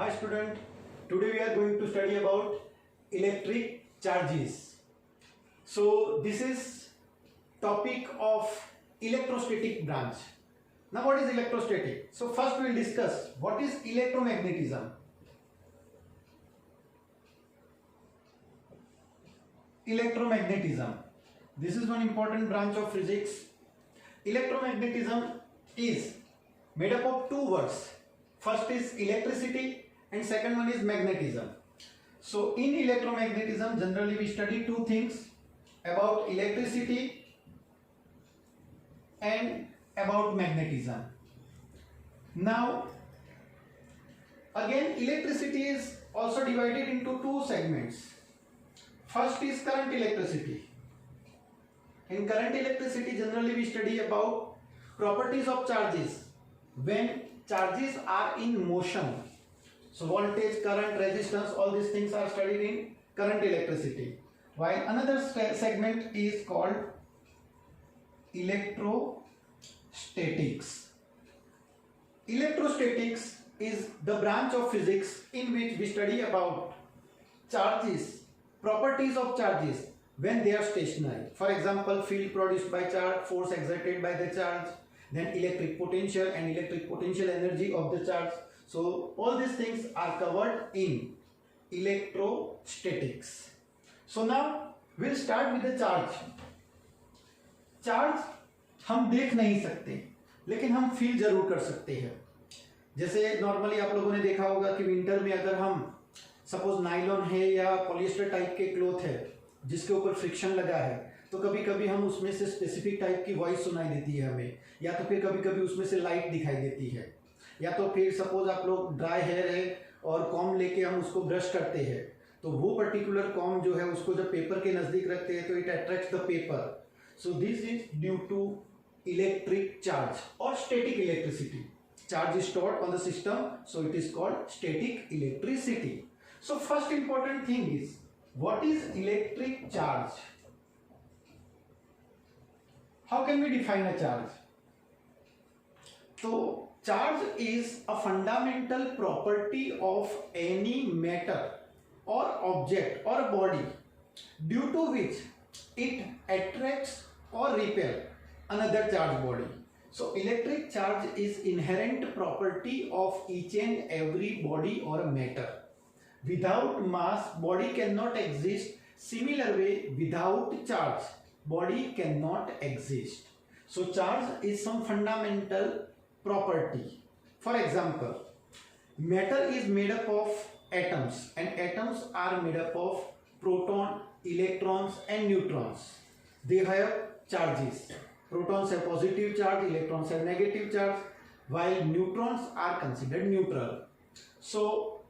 Hi student, today we are going to study about electric charges. So this is topic of electrostatic branch. Now what is electrostatic? So first we will discuss what is electromagnetism. Electromagnetism. This is one important branch of physics. Electromagnetism is made up of two words. First is electricity and second one is magnetism. So in electromagnetism generally we study two things about electricity and about magnetism. Now again electricity is also divided into two segments. First is current electricity. In current electricity generally we study about properties of charges when charges are in motion. So voltage, current, resistance, all these things are studied in current electricity. While another segment is called electrostatics. Electrostatics is the branch of physics in which we study about charges, properties of charges when they are stationary. For example, field produced by charge, force exerted by the charge, then electric potential and electric potential energy of the charge. So all these things are covered in electrostatics. So now we'll start with the charge. Charge हम देख नहीं सकते लेकिन हम feel जरूर कर सकते हैं. जैसे नॉर्मली आप लोगों ने देखा होगा कि विंटर में अगर हम सपोज नाइलॉन है या पॉलिएस्टर टाइप के क्लॉथ है जिसके ऊपर फ्रिक्शन लगा है तो कभी कभी हम उसमें से स्पेसिफिक टाइप की वॉइस सुनाई देती है हमें, या तो फिर कभी कभी उसमें से लाइट दिखाई देती है, या तो फिर सपोज आप लोग ड्राई हेयर है और कॉम लेके हम उसको ब्रश करते हैं तो वो पर्टिकुलर कॉम जो है उसको जब पेपर के नज़दीक रखते हैं तो it attracts the paper. So this is due to electric charge और static electricity. Charge is stored on the system, so it is called static electricity. So first important thing is what is electric charge? How can we define a charge? So charge is a fundamental property of any matter or object or body due to which it attracts or repel another charge body. So electric charge is inherent property of each and every body or matter. Without mass, body cannot exist. Similar way, without charge, body cannot exist. So charge is some fundamental property. For example, matter is made up of atoms and atoms are made up of proton, electrons and neutrons. They have charges. Protons have positive charge, electrons have negative charge, while neutrons are considered neutral. So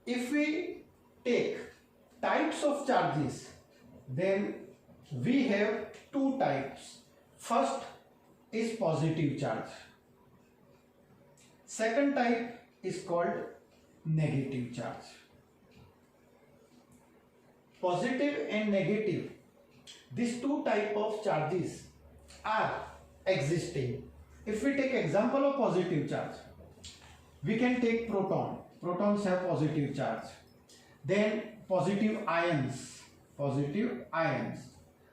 if we take types of charges, then we have two types. First is positive charge. Second type is called negative charge. Positive and negative, these two types of charges are existing. If we take example of positive charge, we can take proton. Protons have positive charge. Then positive ions.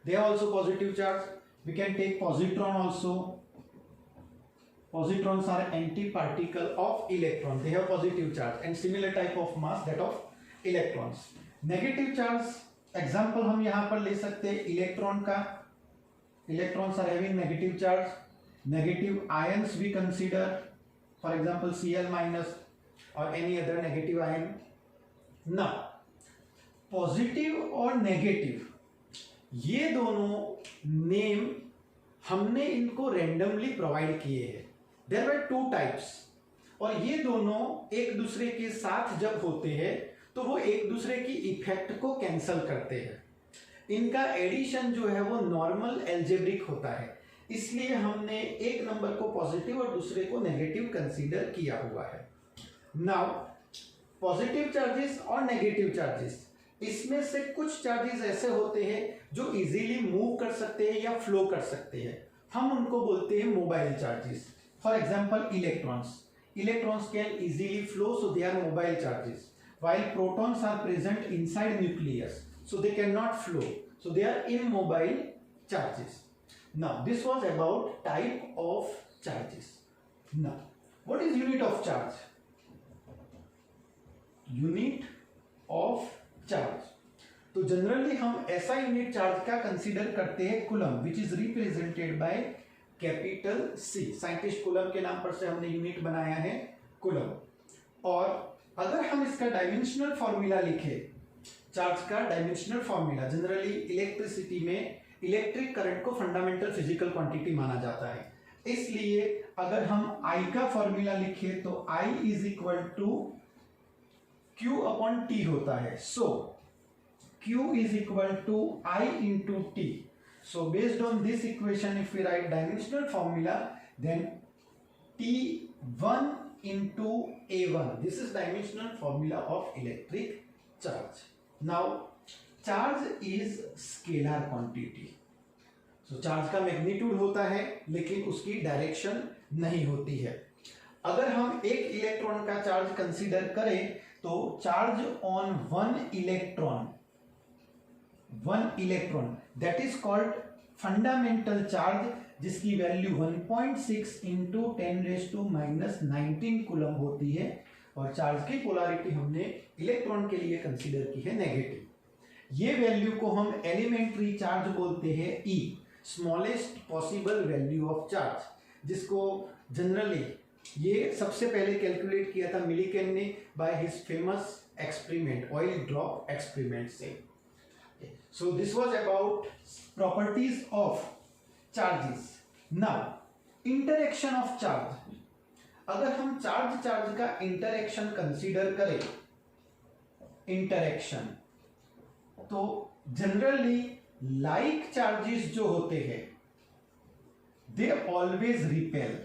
They are also positive charge. We can take positron also. Positrons are antiparticle of electron. They have positive charge and similar type of mass that of electrons. Negative charge example हम यहाँ पर ले सकते हैं electron का. Electrons are having negative charge. Negative ions we consider, for example Cl minus or any other negative ion. Now positive और negative ये दोनों नेम हमने इनको रेंडमली प्रोवाइड किए हैं. देयर वर टू टाइप्स और ये दोनों एक दूसरे के साथ जब होते हैं तो वो एक दूसरे की इफेक्ट को कैंसल करते हैं. इनका एडिशन जो है वो नॉर्मल एल्जेब्रिक होता है, इसलिए हमने एक नंबर को पॉजिटिव और दूसरे को नेगेटिव कंसीडर किया हुआ है. नाउ पॉजिटिव चार्जेस और नेगेटिव चार्जेस, इसमें से कुछ चार्जेस ऐसे होते हैं जो इजीली मूव कर सकते हैं या फ्लो कर सकते हैं. हम उनको बोलते हैं mobile charges. For example electrons. electrons can easily flow, so they are mobile charges, while protons are present inside nucleus, so they cannot flow, so they are immobile charges. Now this was about type of charges. Now what is unit of charge? Unit of charge, तो generally हम ऐसा unit charge का consider करते हैं coulomb, which is represented by capital C. Scientist Coulomb के नाम पर से हमने यूनिट बनाया है कूलम। और अगर हम इसका डायमेंशनल फॉर्मूला लिखे, चार्ज का डायमेंशनल फॉर्मूला, जनरली इलेक्ट्रिसिटी में इलेक्ट्रिक करंट को फंडामेंटल फिजिकल क्वांटिटी माना जाता है, इसलिए अगर हम I का फॉर्मूला लिखे तो I is equal to Q upon T होता है। So Q is equal to I into T। So based on this equation if we write dimensional formula, then T1 into A1, this is dimensional formula of electric charge. Now charge is scalar quantity. So charge का magnitude होता है लेकिन उसकी direction नहीं होती है। अगर हम एक इलेक्ट्रॉन का चार्ज कंसीडर करें तो charge on one electron that is called fundamental charge, जिसकी वैल्यू 1.6 इंटू 10⁻⁻19 कूलम होती है। और चार्ज की पोलैरिटी हमने इलेक्ट्रॉन के लिए कंसीडर की है नेगेटिव। ये वैल्यू को हम एलिमेंट्री चार्ज बोलते हैं, e smallest possible value of charge, जिसको जनरली ये सबसे पहले कैलकुलेट किया था मिलीकेन ने by his famous experiment, oil drop experiment से। So this was about properties of charges. Now interaction of charge, अगर हम चार्ज का इंटरेक्शन कंसीडर करें, इंटरेक्शन, तो जनरली लाइक चार्जेस जो होते हैं दे ऑलवेज रिपेल।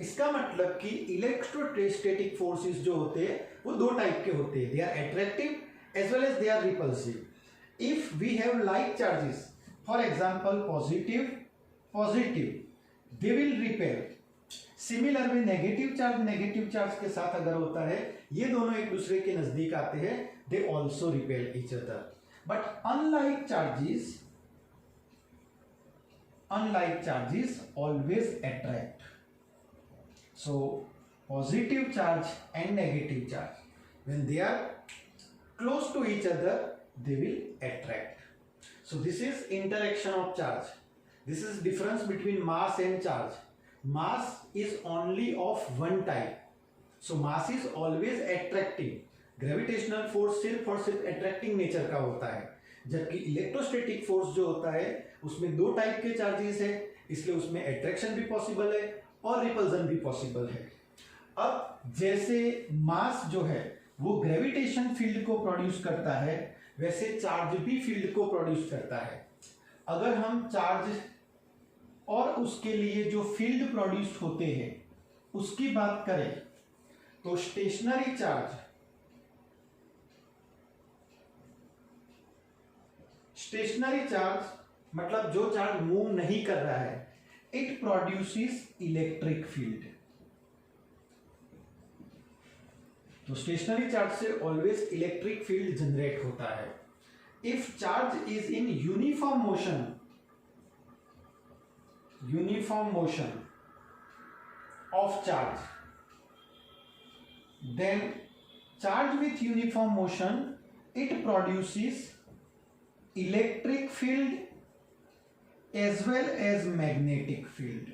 इसका मतलब कि इलेक्ट्रोस्टैटिक फोर्सेस जो होते हैं वो दो टाइप के होते हैं, they are attractive as well as they are repulsive. If we have like charges, for example positive, they will repel. Similar way negative charge के साथ अगर होता है, ये दोनों एक दूसरे के नजदीक आते हैं, they also repel each other. But unlike charges always attract. So positive charge and negative charge, when they are close to each other, they will attract. So this is interaction of charge. This is difference between mass and charge. Mass is only of one type. So mass is always attracting. Gravitational force सिर्फ और सिर्फ attracting nature का होता है, जबकि electrostatic force जो होता है उसमें दो टाइप के चार्जेस है, इसलिए उसमें अट्रैक्शन भी पॉसिबल है और रिपल्जन भी पॉसिबल है। अब जैसे मास जो है वो ग्रेविटेशन फील्ड को प्रोड्यूस करता है, वैसे चार्ज भी फील्ड को प्रोड्यूस करता है। अगर हम चार्ज और उसके लिए जो फील्ड प्रोड्यूस होते हैं उसकी बात करें तो स्टेशनरी चार्ज मतलब जो चार्ज मूव नहीं कर रहा है, इट प्रोड्यूसेस इलेक्ट्रिक फील्ड। तो स्टेशनरी चार्ज से ऑलवेज इलेक्ट्रिक फील्ड जनरेट होता है। If charge is in uniform motion of charge, then charge with uniform motion it produces electric field as well as magnetic field.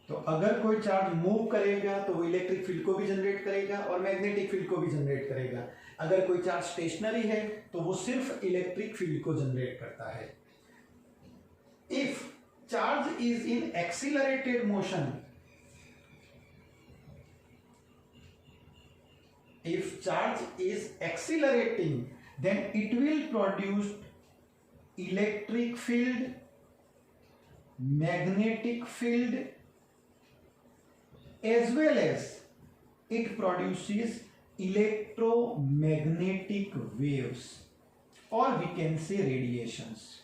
तो अगर कोई charge move करेगा तो वो इलेक्ट्रिक फील्ड को भी जनरेट करेगा और मैग्नेटिक फील्ड को भी जनरेट करेगा। अगर कोई चार्ज स्टेशनरी है तो वो सिर्फ इलेक्ट्रिक फील्ड को जनरेट करता है। If charge is in accelerated motion, if charge is accelerating, then it will produce electric field, magnetic field, as well as it produces electromagnetic waves, or we can say radiations.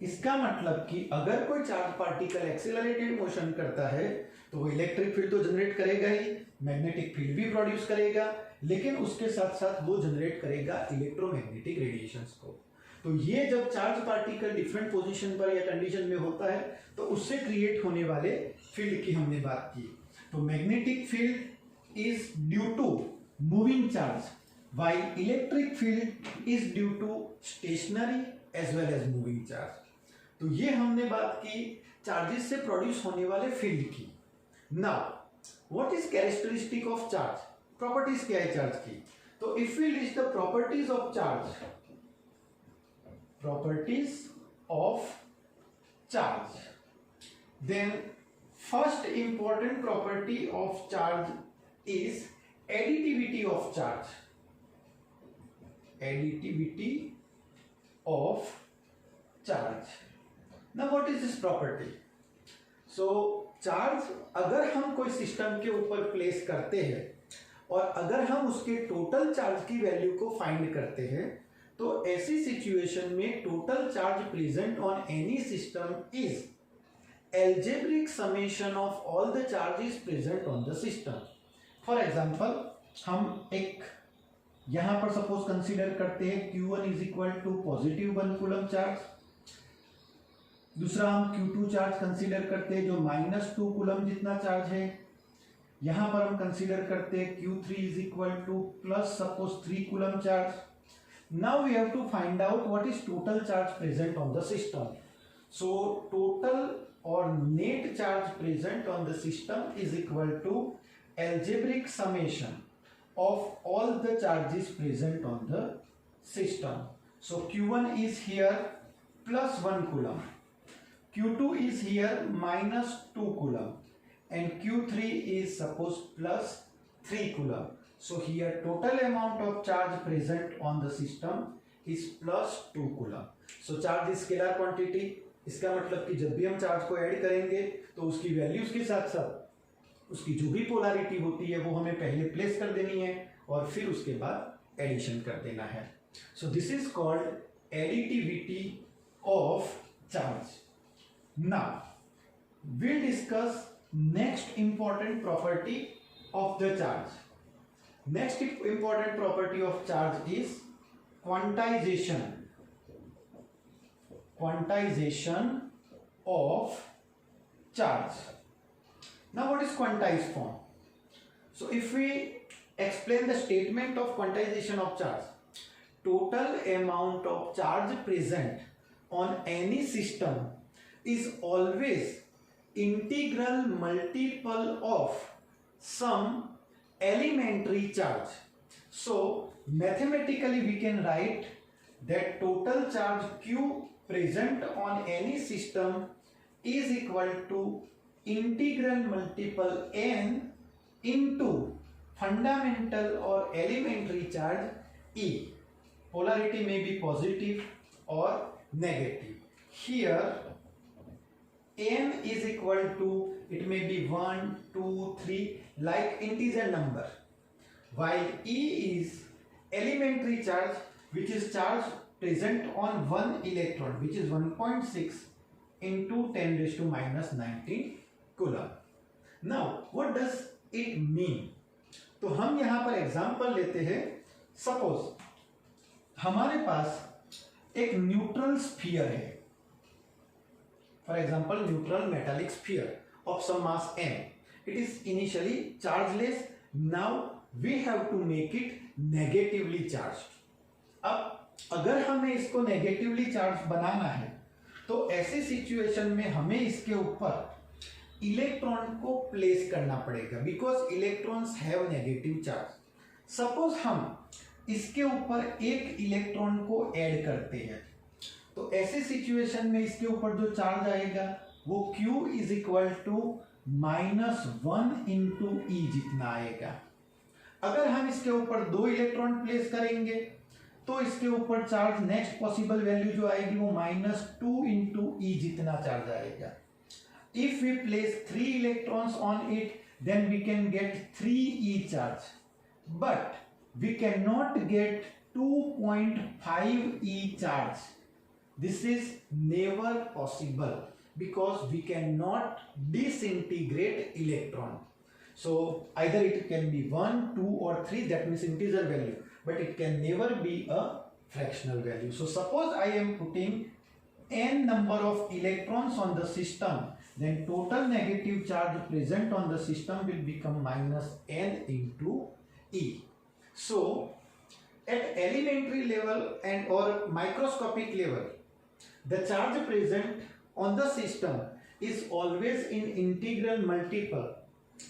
इसका मतलब कि अगर कोई charge particle accelerated motion करता है तो वो electric field तो जनरेट करेगा ही, मैग्नेटिक फील्ड भी प्रोड्यूस करेगा, लेकिन उसके साथ साथ वो जनरेट करेगा इलेक्ट्रोमैग्नेटिक रेडिएशंस को। तो ये जब चार्ज पार्टिकल डिफरेंट पोजीशन पर या कंडीशन में होता है तो उससे क्रिएट होने वाले फील्ड की हमने बात की। तो magnetic field is due to moving charge, while electric field is due to stationary as well as moving charge. तो ये हमने बात की चार्जेस से प्रोड्यूस होने वाले फील्ड की। Now what is characteristic of charge, properties क्या है चार्ज की? तो if we list the properties of charge, properties of charge, then first important property of charge is additivity of charge, additivity of charge. Now what is this property? So charge अगर हम कोई system के ऊपर place करते हैं और अगर हम उसके टोटल चार्ज की वैल्यू को फाइंड करते हैं तो ऐसी सिचुएशन में total charge present on any system is algebraic summation of all the charges present on the system. For example हम एक यहां पर सपोज कंसीडर करते हैं Q1 is equal to positive 1 coulomb charge, दूसरा हम Q2 चार्ज कंसीडर करते हैं जो -2 कूलम जितना चार्ज है, यहां पर हम कंसीडर करते हैं Q3 is equal two plus suppose 3 coulomb charge. Now we have to find out what is total charge present on the system. So total or net charge present on the system is equal to algebraic summation of all the charges present on the system. So Q1 is here plus 1 coulomb, Q2 is here minus 2 coulomb, and Q3 is suppose plus 3 coulomb. So here total amount of charge present on the system is plus 2 coulomb. So charge is scalar quantity, इसका मतलब कि जब भी हम charge को add करेंगे तो उसकी वैल्यूज के साथ साथ उसकी जो भी पोलैरिटी होती है वो हमें पहले प्लेस कर देनी है और फिर उसके बाद एडिशन कर देना है। So this is called additivity of charge. Now we'll discuss next important property of the charge. Next important property of charge is quantization. Quantization of charge. Now what is quantized form? So if we explain the statement of quantization of charge, total amount of charge present on any system is always integral multiple of some elementary charge. So mathematically we can write that total charge Q present on any system is equal to integral multiple n into fundamental or elementary charge E. Polarity may be positive or negative. Here n is equal to, it may be 1, 2, 3 like integer number, while E is elementary charge which is charge present on one electron which is 1.6 into 10 raised to minus 19 coulomb. Now what does it mean? तो हम यहाँ पर example लेते हैं। Suppose हमारे पास एक neutral sphere है, for example neutral metallic sphere of some mass m. It is initially chargeless. Now we have to make it negatively charged. अब अगर हमें इसको नेगेटिवली चार्ज बनाना है तो ऐसी सिचुएशन में हमें इसके ऊपर इलेक्ट्रॉन को प्लेस करना पड़ेगा because electrons have negative charge. Suppose हम इसके ऊपर एक इलेक्ट्रॉन को ऐड करते हैं तो ऐसे सिचुएशन में इसके ऊपर जो चार्ज आएगा वो Q is equal to -1 into e जितना आएगा। अगर हम इसके ऊपर 2 इलेक्ट्रॉन प्लेस करेंगे तो इसके ऊपर चार्ज नेक्स्ट पॉसिबल वैल्यू जो आएगी वो -2 इंटू ई जितना चार्ज आएगा। If we place 3 electrons on it then we can get 3e charge, but we can not get 2.5e charge This is never possible because we cannot disintegrate electron. So either it can be 1, 2 or 3, that means integer value, but it can never be a fractional value. So suppose I am putting n number of electrons on the system, then total negative charge present on the system will become minus n into E. So at elementary level and or microscopic level, the charge present on the system is always in integral multiple,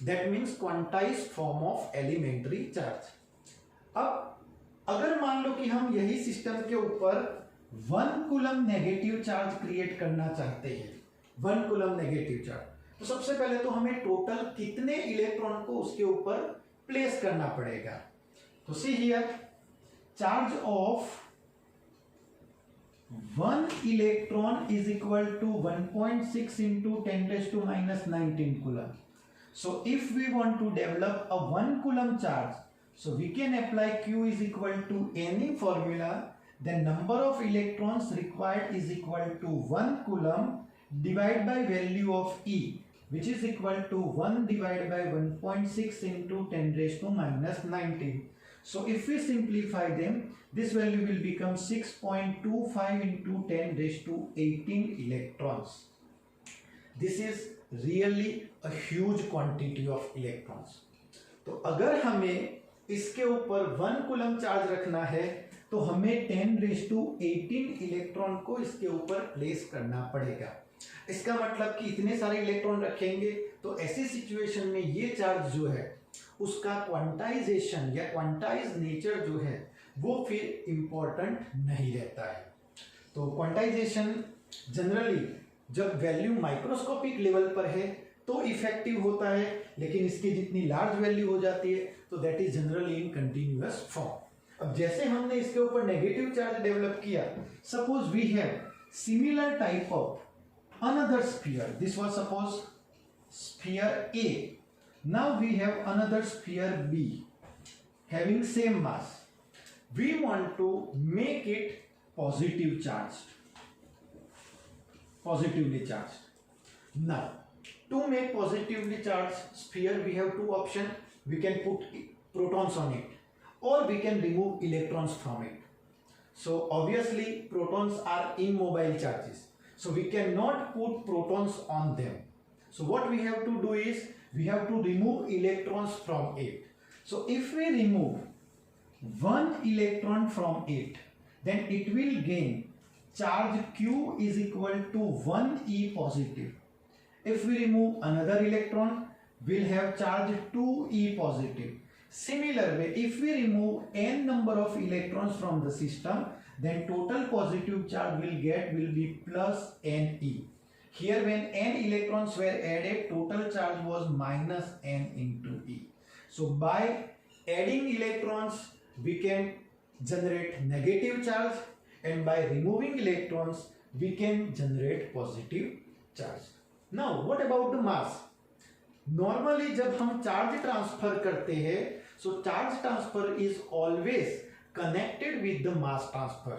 that means quantized form of elementary charge. अब अगर मान लो कि हम यही system के ऊपर 1 coulomb negative charge create करना चाहते हैं, 1 कूलम नेगेटिव चार्ज, तो सबसे पहले तो हमें टोटल कितने इलेक्ट्रॉन को उसके ऊपर प्लेस करना पड़ेगा. तो see here, charge of 1 electron is equal to 1.6 into 10 raised to minus 19 coulomb. So if we want to develop a 1 coulomb charge, so we can apply Q is equal to any formula, then number of electrons required is equal to 1 coulomb divided by value of E, which is equal to 1 divided by 1.6 into 10 raised to minus 19. So if we simplify them, this value will become 6.25 into 10 raised to 18 electrons. This is really a huge quantity of electrons. तो अगर हमें इसके ऊपर 1 coulomb charge रखना है तो हमें 10 raised to 18 electron को इसके ऊपर प्लेस करना पड़ेगा. इसका मतलब कि इतने सारे इलेक्ट्रॉन रखेंगे तो ऐसी सिचुएशन में ये चार्ज जो है उसका क्वांटाइजेशन या क्वांटाइज नेचर जो है वो फिर इंपॉर्टेंट नहीं रहता है. तो क्वांटाइजेशन जनरली जब वैल्यू माइक्रोस्कोपिक लेवल पर है तो इफेक्टिव होता है, लेकिन इसकी जितनी लार्ज वैल्यू हो जाती है तो that is generally in continuous form. अब जैसे हमने इसके ऊपर नेगेटिव चार्ज डेवलप किया, suppose we have similar type of another sphere. This was suppose sphere A. Now we have another sphere B having same mass. We want to make it positive charged, positively charged. Now to make positively charged sphere we have two options. We can put protons on it or we can remove electrons from it. So obviously protons are immobile charges, so we cannot put protons on them. So what we have to do is we have to remove electrons from it. So if we remove 1 electron from it, then it will gain charge Q is equal to 1e positive. If we remove another electron, we'll have charge 2e positive. Similar way, if we remove n number of electrons from the system, then total positive charge will be plus ne. Here when n electrons were added, total charge was minus n into E. So by adding electrons we can generate negative charge, and by removing electrons we can generate positive charge. Now what about the mass? Normally जब हम charge transfer करते हैं, so charge transfer is always connected with the mass transfer.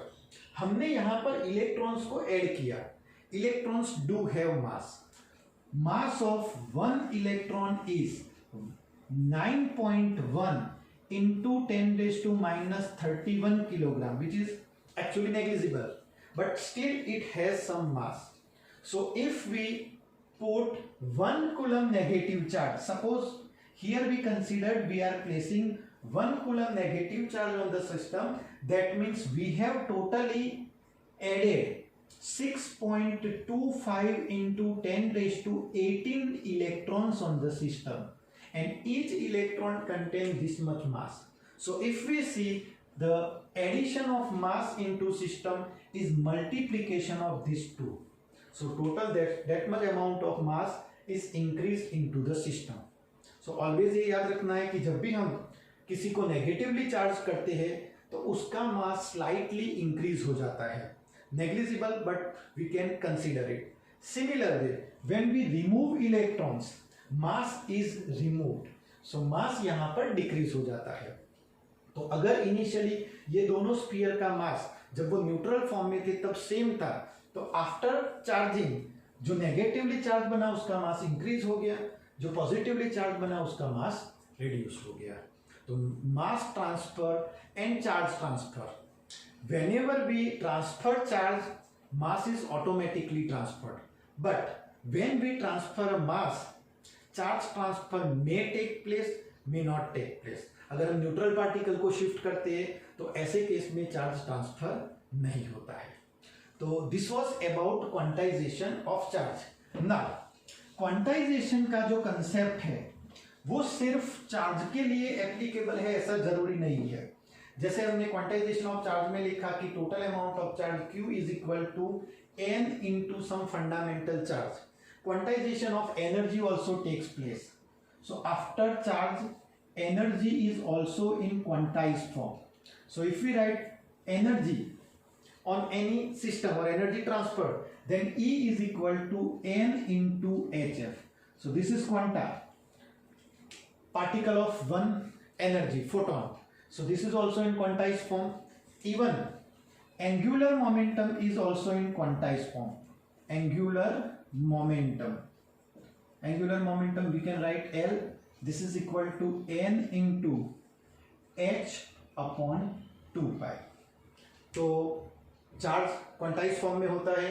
हमने यहाँ पर electrons को add किया. Electrons do have mass. Mass of 1 electron is 9.1 into 10 raised to minus 31 kilogram, which is actually negligible, but still it has some mass. So if we put 1 coulomb negative charge, suppose here we considered we are placing 1 coulomb negative charge on the system, that means we have totally added 6.25 into 10 raised to 18 electrons on the system, and each electron contains this much mass. So if we see, the addition of mass into system is multiplication of these two. So total that much amount of mass is increased into the system. So always ये याद रखना है कि जब भी हम किसी को नेगेटिवली चार्ज करते हैं तो उसका मास स्लाइटली इंक्रीज हो जाता है. Negligible, but we can consider it. Similarly, when we remove electrons, mass is removed. So mass यहाँ पर decrease हो जाता है. तो अगर initially ये दोनों sphere का mass जब वो न्यूट्रल फॉर्म में थे तब सेम था, तो आफ्टर चार्जिंग जो नेगेटिवली चार्ज बना उसका मास इंक्रीज हो गया, जो पॉजिटिवली चार्ज बना उसका मास रिड्यूस हो गया। तो mass transfer and charge transfer, whenever we transfer charge, mass is automatically transferred, but when we transfer a mass, charge transfer may take place, may not take place। अगर हम neutral particle को shift करते हैं तो ऐसे case में charge transfer नहीं होता है। तो this was about quantization of charge. ना क्वांटाइजेशन का जो कंसेप्ट है वो सिर्फ चार्ज के लिए एप्लीकेबल है ऐसा जरूरी नहीं है। जैसे हमने क्वांटाइजेशन ऑफ चार्ज में लिखा कि total amount of charge Q is equal to n into some fundamental charge. Quantization of energy also takes place. So after charge energy is also in quantized form. So if we write energy on any system or energy transfer, then E is equal to n into hf. So this is quanta, particle of one energy, photon. So this is also in quantized form. Even angular momentum is also in quantized form. Angular momentum. Angular momentum we can write L. This is equal to n into h upon 2 pi. तो charge quantize form में होता है,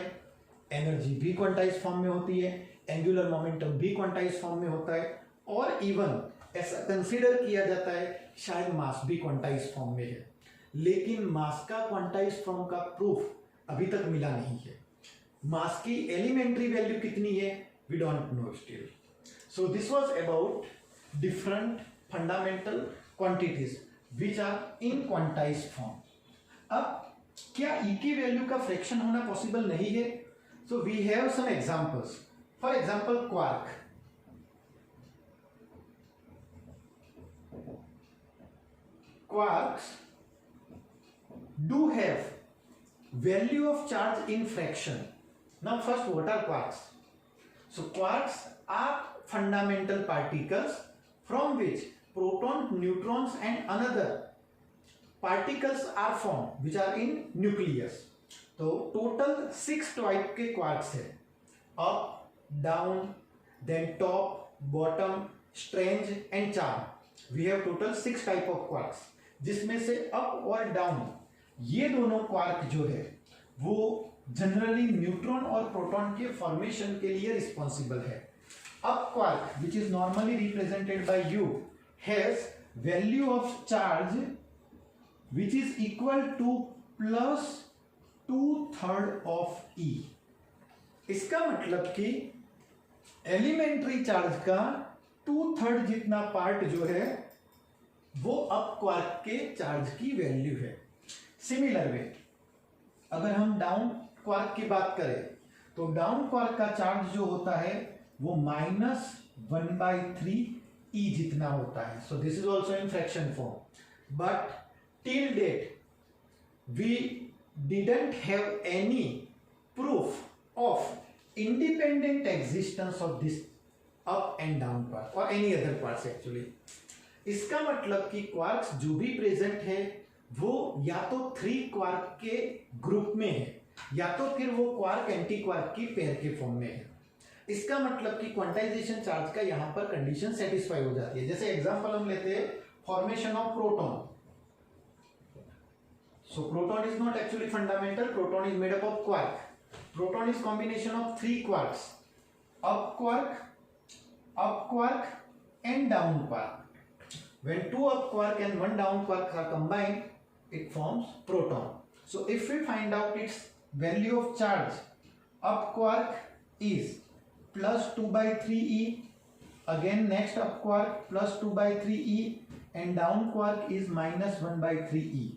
energy भी quantize form में होती है, angular momentum भी quantize form में होता है, और इवन ऐसा कंसीडर किया जाता है शायद मास भी क्वांटाइज फॉर्म में है, लेकिन मास का क्वांटाइज फॉर्म का प्रूफ अभी तक मिला नहीं है। मास की एलिमेंट्री वैल्यू कितनी है we don't know still. So this was about different fundamental quantities which are in quantize form. अब क्या E की वैल्यू का फ्रैक्शन होना पॉसिबल नहीं है? So we have some examples. For example quark. Quarks do have value of charge in fraction. Now first, what are quarks? So quarks are fundamental particles from which protons, neutrons and another particles are formed which are in nucleus. तो total 6 type के quarks है, up, down, then top, bottom, strange and charm. We have total 6 type of quarks, जिसमें से up और down ये दोनों quark जो है वो जनरली न्यूट्रॉन और प्रोटॉन के फॉर्मेशन के लिए रिस्पॉन्सिबल है। Up quark which is normally represented by you has value of charge which is equal to plus 2/3 of E। इसका मतलब कि एलिमेंट्री चार्ज का 2/3 जितना पार्ट जो है वो अप क्वार्क के चार्ज की वैल्यू है। सिमिलर वे अगर हम डाउन क्वार्क की बात करें तो डाउन क्वार्क का चार्ज जो होता है वो -1/3 E जितना होता है। So this is also in fraction form, but till date we didn't have any proof of independent existence of this up and down quark or any other quarks actually। इसका मतलब कि क्वार्क्स जो भी present है वो या तो 3 quark के ग्रुप में है या तो फिर वो क्वार्क एंटी क्वार्क की पेयर के फॉर्म में है। इसका मतलब कि क्वांटाइजेशन चार्ज का यहाँ पर कंडीशन सेटिस्फाई हो जाती है। जैसे एग्जांपल हम लेते हैं formation of proton. So proton is not actually fundamental. Proton is made up of quark. Proton is combination of 3 quarks: up quark, and down quark. When 2 up quark and 1 down quark are combined, it forms proton. So if we find out its value of charge, up quark is plus 2/3 E. Again, next up quark plus 2/3 E, and down quark is -1/3 E.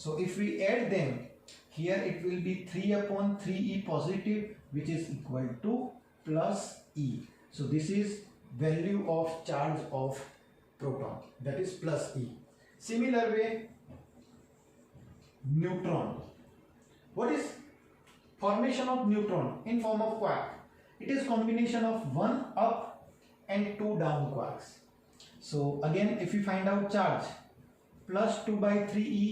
So if we add them here, it will be 3/3E positive, which is equal to plus E. So this is value of charge of proton, that is plus E. Similar way, neutron. What is formation of neutron in form of quark? It is combination of 1 up and 2 down quarks. So again, if we find out charge, plus 2/3E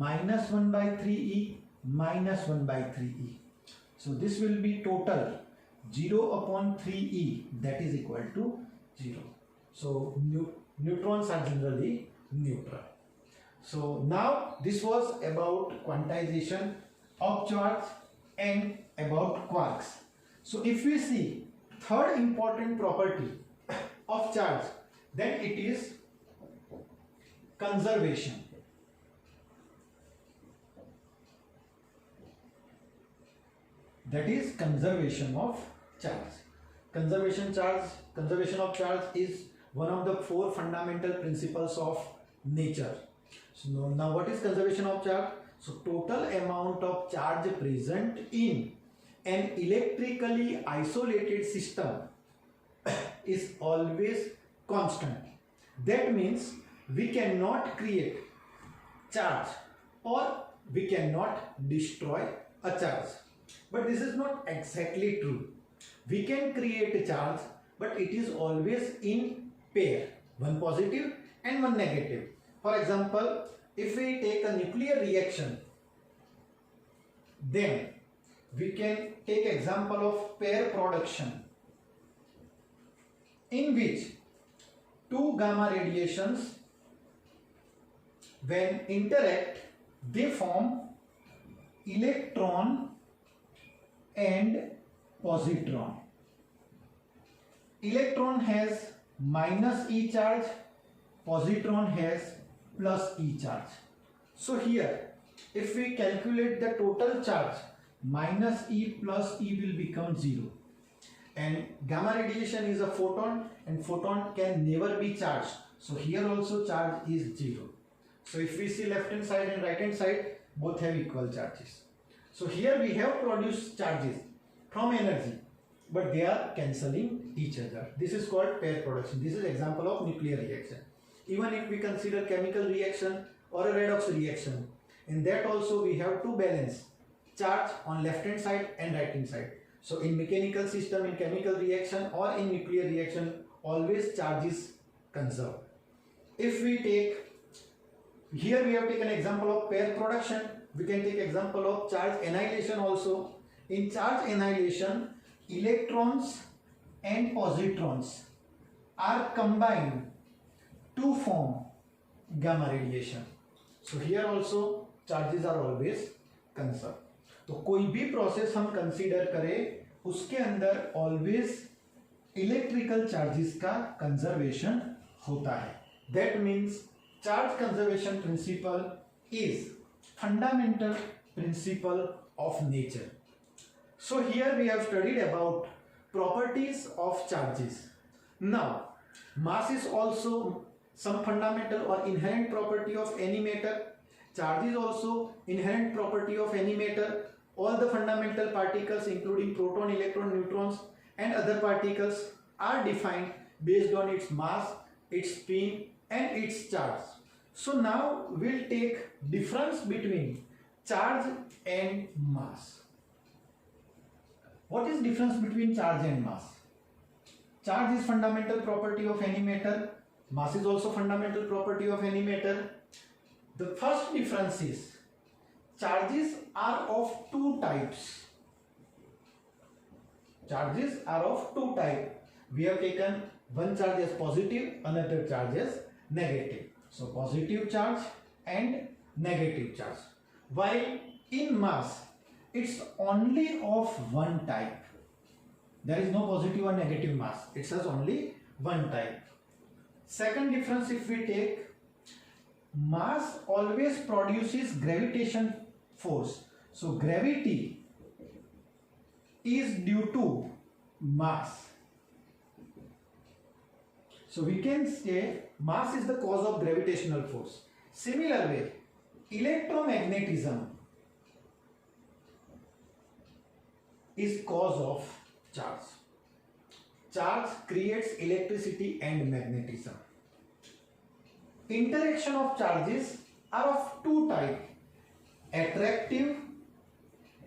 minus 1/3E minus 1 by 3e. So this will be total 0 upon 3e, that is equal to 0. So neutrons are generally neutral. So now this was about quantization of charge and about quarks. So if we see third important property of charge, then it is conservation. That is conservation of charge. Conservation of charge is one of the four fundamental principles of nature. So now what is conservation of charge? So total amount of charge present in an electrically isolated system is always constant. That means we cannot create charge or we cannot destroy a charge. But this is not exactly true. We can create a charge, but it is always in pair, one positive and one negative. For example, if we take a nuclear reaction, then we can take example of pair production, in which two gamma radiations, when interact, they form electron and positron. Electron has minus E charge, positron has plus E charge. So here, if we calculate the total charge, minus E plus E will become 0. And gamma radiation is a photon, and photon can never be charged. So here also charge is 0. So if we see left hand side and right hand side, both have equal charges. So here we have produced charges from energy, but they are cancelling each other. This is called pair production. This is example of nuclear reaction. Even if we consider chemical reaction or a redox reaction, in that also we have to balance charge on left hand side and right hand side. So in mechanical system, in chemical reaction or in nuclear reaction, always charge is conserved. If we take, here we have taken example of pair production, we can take example of charge annihilation also. In charge annihilation, electrons and positrons are combined to form gamma radiation. So here also charges are always conserved. तो कोई भी process हम consider करें उसके अंदर always electrical charges का conservation होता है. That means charge conservation principle is fundamental principle of nature. So here we have studied about properties of charges. Now, mass is also some fundamental or inherent property of any matter. Charge is also inherent property of any matter. All the fundamental particles including proton, electron, neutrons and other particles are defined based on its mass, its spin and its charge. So now we'll take difference between charge and mass. What is difference between charge and mass? Charge is fundamental property of any matter. Mass is also fundamental property of any matter. The first difference is charges are of two types. Charges are of two types. We have taken one charge as positive, another charge as negative. So positive charge and negative charge. While in mass, it's only of one type. There is no positive or negative mass. It has only one type. Second difference, if we take, mass always produces gravitation force. So gravity is due to mass. So we can say mass is the cause of gravitational force. Similar way, electromagnetism is cause of charge. Charge creates electricity and magnetism. Interaction of charges are of two types, attractive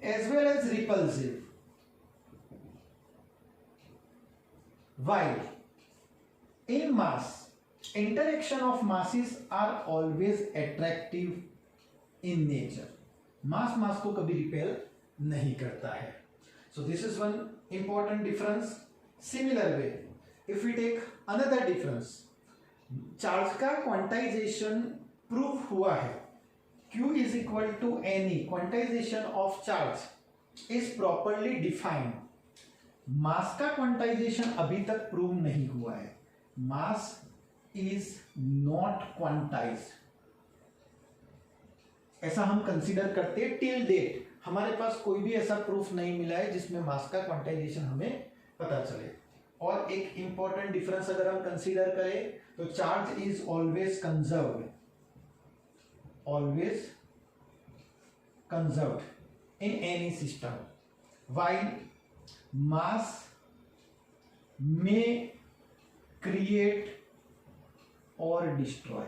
as well as repulsive. While in mass, interaction of masses are always attractive in nature. Mass mass को कभी repel नहीं करता है. So this is one important difference. Similar way if we take another difference, charge का quantization prove हुआ है. Q is equal to any. Quantization of charge is properly defined. Mass का quantization अभी तक प्रूव नहीं हुआ है. मास इज नॉट क्वांटाइज्ड, ऐसा हम कंसीडर करते हैं. टिल डेट हमारे पास कोई भी ऐसा प्रूफ नहीं मिला है जिसमें मास का क्वांटाइजेशन हमें पता चले. और एक इंपॉर्टेंट डिफरेंस अगर हम कंसीडर करें तो charge is always conserved. Always conserved in any system, while mass may create or destroy.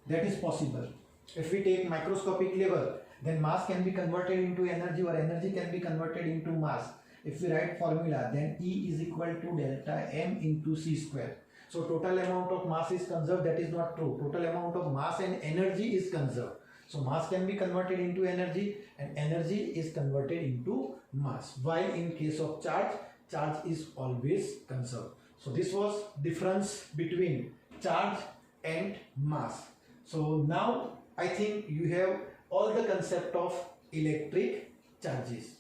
That is possible. If we take microscopic level, then mass can be converted into energy or energy can be converted into mass. If we write formula, then E is equal to delta M into C square. So total amount of mass is conserved. That is not true. Total amount of mass and energy is conserved. So mass can be converted into energy and energy is converted into mass. While in case of charge, charge is always conserved. So this was difference between charge and mass. So now I think you have all the concept of electric charges.